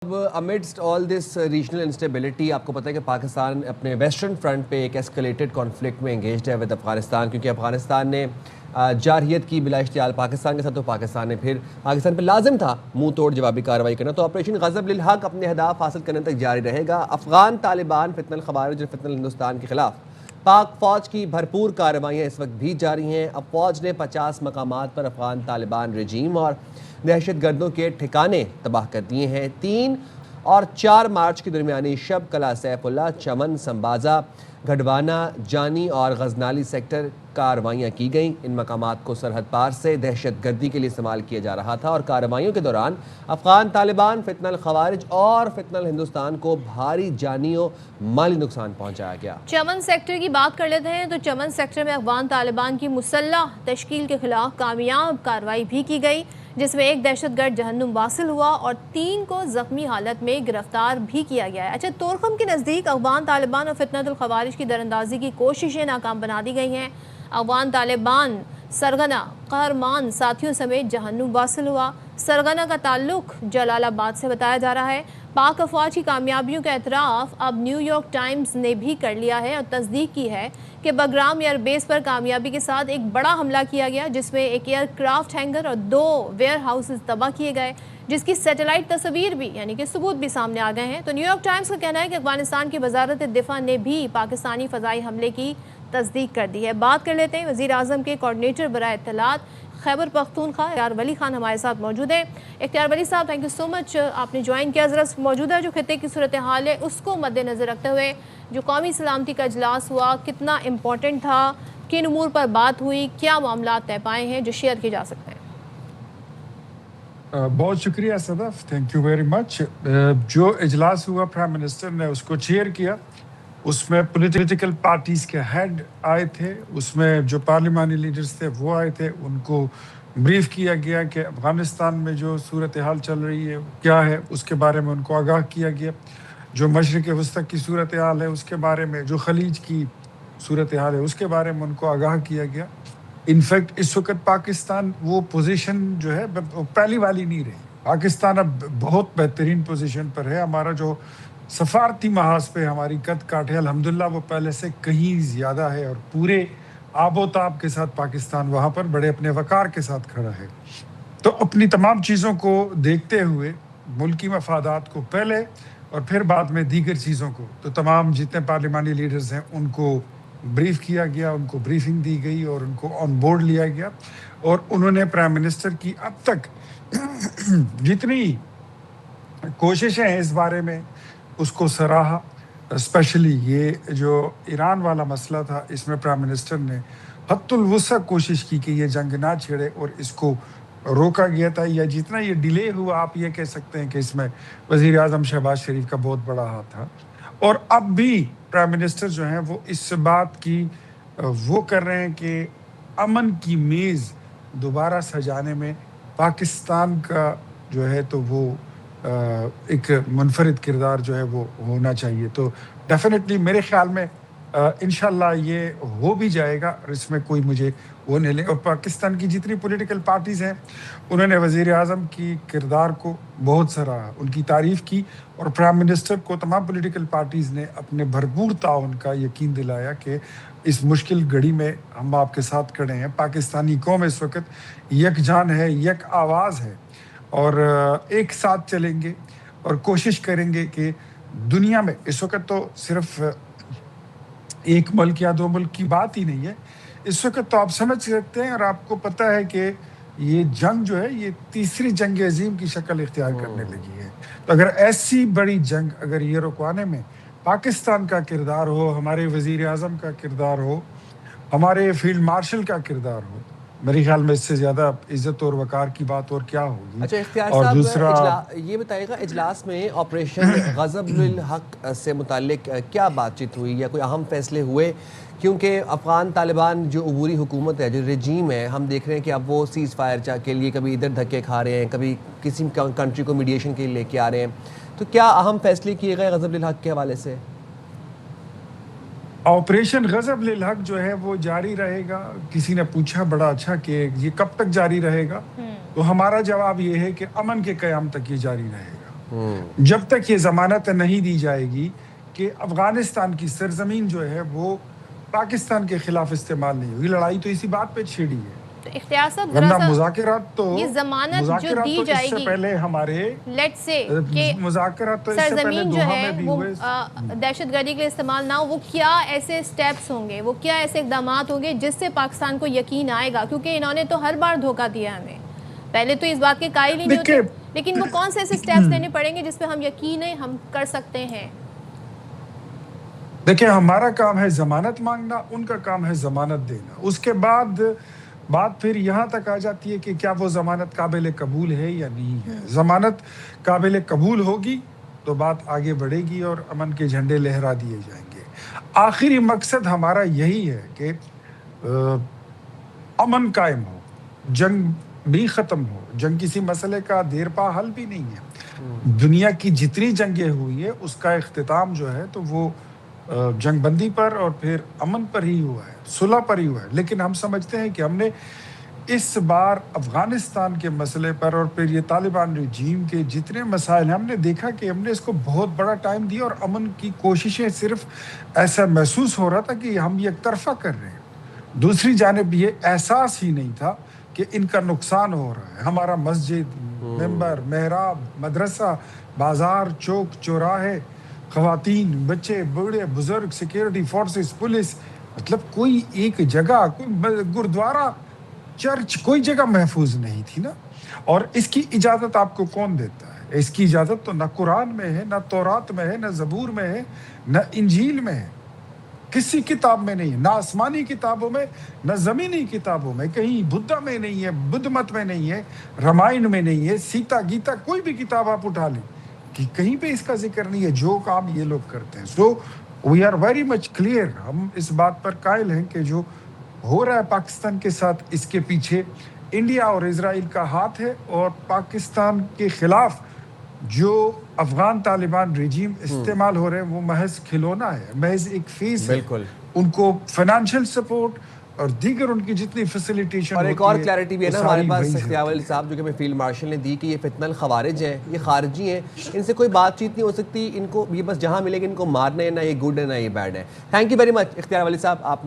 اب امڈسٹ آل دس regional instability آپ کو پتہ ہے کہ پاکستان اپنے ویسٹرن فرنٹ پہ ایک ایسکلیٹڈ کانفلکٹ میں انگیجڈ ہے ود افغانستان، کیونکہ افغانستان نے جارحیت کی بلا اشتعال پاکستان کے ساتھ، تو پاکستان نے پھر پاکستان پہ لازم تھا منہ توڑ جوابی کارروائی کرنا. تو آپریشن غضب للحق اپنے اہداف حاصل کرنے تک جاری رہے گا. افغان طالبان فتنہ الخوارج اور فتنہ ہندوستان کے خلاف پاک فوج کی بھرپور کارروائیاں اس وقت بھی جاری ہیں. اب فوج نے 50 مقامات پر افغان طالبان رجیم اور دہشت گردوں کے ٹھکانے تباہ کر دیے ہیں. 3 اور 4 مارچ کی درمیانی شب قلعہ سیف اللہ، چمن، سمبازہ، گھڈوانہ، جانی اور غزنالی سیکٹر کارروائیاں کی گئیں. ان مقامات کو سرحد پار سے دہشت گردی کے لیے استعمال کیا جا رہا تھا، اور کارروائیوں کے دوران افغان طالبان، فتنہ الخوارج اور فتنہ الہندوستان کو بھاری جانی و مالی نقصان پہنچایا گیا. چمن سیکٹر کی بات کر لیتے ہیں تو چمن سیکٹر میں افغان طالبان کی مسلح تشکیل کے خلاف کامیاب کارروائی بھی کی گئی، جس میں ایک دہشت گرد جہنم واصل ہوا اور 3 کو زخمی حالت میں گرفتار بھی کیا گیا ہے. اچھا، تورخم کے نزدیک افغان طالبان اور فتنہ الخوارج کی دراندازی کی کوششیں ناکام بنا دی گئی ہیں. افغان طالبان سرغنہ قہرمان ساتھیوں سمیت جہنم واصل ہوا. سرغنہ کا تعلق جلال آباد سے بتایا جا رہا ہے. پاک افواج کی کامیابیوں کا اعتراف اب نیو یارک ٹائمز نے بھی کر لیا ہے اور تصدیق کی ہے کہ بگرام ایئر بیس پر کامیابی کے ساتھ ایک بڑا حملہ کیا گیا، جس میں ایک ایئر کرافٹ ہینگر اور 2 ویئر ہاؤسز تباہ کیے گئے، جس کی سیٹلائٹ تصویر بھی یعنی کہ ثبوت بھی سامنے آ گئے ہیں. تو نیو یارک ٹائمز کا کہنا ہے کہ افغانستان کی وزارت دفاع نے بھی پاکستانی فضائی حملے کی تصدیق کر دی ہے. بات کر لیتے ہیں وزیر اعظم کے کوارڈینیٹر برائے اطلاعات خیبر پختونخوا اختیار ولی خان ہمارے ساتھ موجود ہیں. اختیار ولی صاحب، تھینک یو سو مچ، آپ نے جوائن کیا. ذرا موجودہ جو خطے کی صورتحال ہے اس کو مد نظر رکھتے ہوئے جو قومی سلامتی کا اجلاس ہوا کتنا امپورٹنٹ تھا، کن امور پر بات ہوئی، کیا معاملات طے پائے ہیں جو شیئر کیے جا سکتے ہیں؟ بہت شکریہ صدف، تھینک یو ویری مچ. جو اجلاس ہوا پرائم منسٹر نے اس کو چیئر کیا، اس میں پولیٹیکل پارٹیز کے ہیڈ آئے تھے، اس میں جو پارلیمانی لیڈرز تھے وہ آئے تھے. ان کو بریف کیا گیا کہ افغانستان میں جو صورتحال چل رہی ہے کیا ہے، اس کے بارے میں ان کو آگاہ کیا گیا. جو مشرق وسطی کی صورتحال ہے اس کے بارے میں، جو خلیج کی صورتحال ہے اس کے بارے میں ان کو آگاہ کیا گیا. انفیکٹ اس وقت پاکستان وہ پوزیشن جو ہے پہلی والی نہیں رہی. پاکستان اب بہت بہترین پوزیشن پر ہے. ہمارا جو سفارتی محاذ پہ ہماری قد کاٹ ہے الحمدللہ وہ پہلے سے کہیں زیادہ ہے، اور پورے آب و تاب کے ساتھ پاکستان وہاں پر بڑے اپنے وقار کے ساتھ کھڑا ہے. تو اپنی تمام چیزوں کو دیکھتے ہوئے، ملکی مفادات کو پہلے اور پھر بعد میں دیگر چیزوں کو، تو تمام جتنے پارلیمانی لیڈرز ہیں ان کو بریف کیا گیا، ان کو بریفنگ دی گئی اور ان کو آن بورڈ لیا گیا. اور انہوں نے پرائم منسٹر کی اب تک جتنی کوششیں ہیں اس بارے میں اس کو سراہا. اسپیشلی یہ جو ایران والا مسئلہ تھا، اس میں پرائم منسٹر نے حد الوسع کوشش کی کہ یہ جنگ نہ چھیڑے اور اس کو روکا گیا تھا. یا جتنا یہ ڈیلے ہوا، آپ یہ کہہ سکتے ہیں کہ اس میں وزیر اعظم شہباز شریف کا بہت بڑا ہاتھ تھا. اور اب بھی پرائم منسٹر جو ہیں وہ اس بات کی وہ کر رہے ہیں کہ امن کی میز دوبارہ سجانے میں پاکستان کا جو ہے تو وہ ایک منفرد کردار جو ہے وہ ہونا چاہیے. تو ڈیفینیٹلی میرے خیال میں انشاءاللہ یہ ہو بھی جائے گا، اور اس میں کوئی مجھے وہ نہیں لے. اور پاکستان کی جتنی پولیٹیکل پارٹیز ہیں انہوں نے وزیر اعظم کی کردار کو بہت سراہا، ان کی تعریف کی، اور پرائم منسٹر کو تمام پولیٹیکل پارٹیز نے اپنے بھرپور تعاون کا یقین دلایا کہ اس مشکل گھڑی میں ہم آپ کے ساتھ کھڑے ہیں. پاکستانی قوم اس وقت یکجان ہے، یک آواز ہے، اور ایک ساتھ چلیں گے اور کوشش کریں گے کہ دنیا میں اس وقت تو صرف ایک ملک یا 2 ملک کی بات ہی نہیں ہے. اس وقت تو آپ سمجھ سکتے ہیں، اور آپ کو پتہ ہے کہ یہ جنگ جو ہے یہ تیسری جنگ عظیم کی شکل اختیار کرنے لگی ہے. تو اگر ایسی بڑی جنگ اگر یہ رکوانے میں پاکستان کا کردار ہو، ہمارے وزیر اعظم کا کردار ہو، ہمارے فیلڈ مارشل کا کردار ہو، میرے خیال میں اس سے زیادہ عزت اور وقار کی بات اور کیا ہوگی. اچھا اختیار اور صاحب، دوسرا یہ بتائیے گا اجلاس میں آپریشن غضب للحق سے متعلق کیا بات چیت ہوئی یا کوئی اہم فیصلے ہوئے؟ کیونکہ افغان طالبان جو عبوری حکومت ہے، جو رجیم ہے، ہم دیکھ رہے ہیں کہ اب وہ سیز فائر کے لیے کبھی ادھر دھکے کھا رہے ہیں، کبھی کسی کنٹری کو میڈیشن کے لیے لے کے آ رہے ہیں. تو کیا اہم فیصلے کیے گئے غضب للحق کے حوالے سے؟ آپریشن غضب للحق جو ہے وہ جاری رہے گا. کسی نے پوچھا بڑا اچھا کہ یہ کب تک جاری رہے گا، تو ہمارا جواب یہ ہے کہ امن کے قیام تک یہ جاری رہے گا. جب تک یہ ضمانت نہیں دی جائے گی کہ افغانستان کی سرزمین جو ہے وہ پاکستان کے خلاف استعمال نہیں ہوگی. لڑائی تو اسی بات پہ چھڑی ہے. تو اختیار صاحب ورنہ مذاکرات تو یہ ضمانت جو دی اس جائے سے گی پہلے ہمارے لیٹ سے کہ مذاکرات تو اس سے پہلے سرزمین جو دوحہ ہے میں بھی وہ ہوئے. دہشت گردی کے لیے استعمال نہ ہو, وہ کیا ایسے سٹیپس ہوں گے, وہ کیا ایسے اقدامات ہوں گے جس سے پاکستان کو یقین آئے گا؟ کیونکہ انہوں نے تو ہر بار دھوکہ دیا ہمیں, پہلے تو اس بات کے قائل ہی نہیں ہوتے, لیکن وہ کون سے ایسے سٹیپس لینے پڑیں گے جس پہ ہم یقین ہم کر سکتے ہیں؟ دیکھیں, ہمارا کام ہے ضمانت مانگنا, ان کا کام ہے ضمانت دینا. اس کے بعد بات پھر یہاں تک آ جاتی ہے کہ کیا وہ ضمانت قابل قبول ہے یا نہیں ہے. ضمانت قابل قبول ہوگی تو بات آگے بڑھے گی اور امن کے جھنڈے لہرا دیے جائیں گے. آخری مقصد ہمارا یہی ہے کہ امن قائم ہو, جنگ بھی ختم ہو. جنگ کسی مسئلے کا دیر پا حل بھی نہیں ہے. دنیا کی جتنی جنگیں ہوئی ہیں اس کا اختتام جو ہے تو وہ جنگ بندی پر اور پھر امن پر ہی ہوا ہے, صلح پر ہی ہوا ہے. لیکن ہم سمجھتے ہیں کہ ہم نے اس بار افغانستان کے مسئلے پر اور پھر یہ طالبان رجیم کے جتنے مسائل ہیں, ہم نے دیکھا کہ ہم نے اس کو بہت بڑا ٹائم دیا اور امن کی کوششیں صرف ایسا محسوس ہو رہا تھا کہ ہم یک طرفہ کر رہے ہیں. دوسری جانب یہ احساس ہی نہیں تھا کہ ان کا نقصان ہو رہا ہے. ہمارا مسجد, ممبر, محراب, مدرسہ, بازار, چوک چوراہے, خواتین, بچے, بوڑھے, بزرگ, سیکیورٹی فورسز, پولیس, مطلب کوئی ایک جگہ, کوئی گردوارہ, چرچ, کوئی جگہ محفوظ نہیں تھی نا. اور اس کی اجازت آپ کو کون دیتا ہے؟ اس کی اجازت تو نہ قرآن میں ہے, نہ تورات میں ہے, نہ زبور میں ہے, نہ انجیل میں ہے, کسی کتاب میں نہیں ہے, نہ آسمانی کتابوں میں, نہ زمینی کتابوں میں. کہیں بدھا میں نہیں ہے, بدھ مت میں نہیں ہے, رامائن میں نہیں ہے, سیتا گیتا, کوئی بھی کتاب آپ اٹھا لیں کہ کہیں پہ اس کا ذکر نہیں ہے. جو کام یہ لوگ کرتے ہیں. So we are very much clear, ہم اس بات پر قائل ہیں کہ جو ہو رہا ہے پاکستان کے ساتھ, اس کے پیچھے انڈیا اور اسرائیل کا ہاتھ ہے. اور پاکستان کے خلاف جو افغان طالبان رجیم استعمال ہو رہے ہیں وہ محض کھلونا ہے, محض ایک فیس ہے. ان کو فائنانشل سپورٹ اور دیگر ان کی جتنی فیسیلیٹیشن اور ایک اور کلیئرٹی بھی ہے نا ہمارے پاس اختیار ولی صاحب, جو کہ ہمیں فیلڈ مارشل نے دی, کہ یہ فتنہ الخوارج ہیں, یہ خارجی ہیں, ان سے کوئی بات چیت نہیں ہو سکتی. ان کو یہ بس جہاں ملے گا ان کو مارنا ہے, نہ یہ گڈ ہے نہ یہ بیڈ ہے. تھینک یو ویری مچ اختیار ولی صاحب. آپ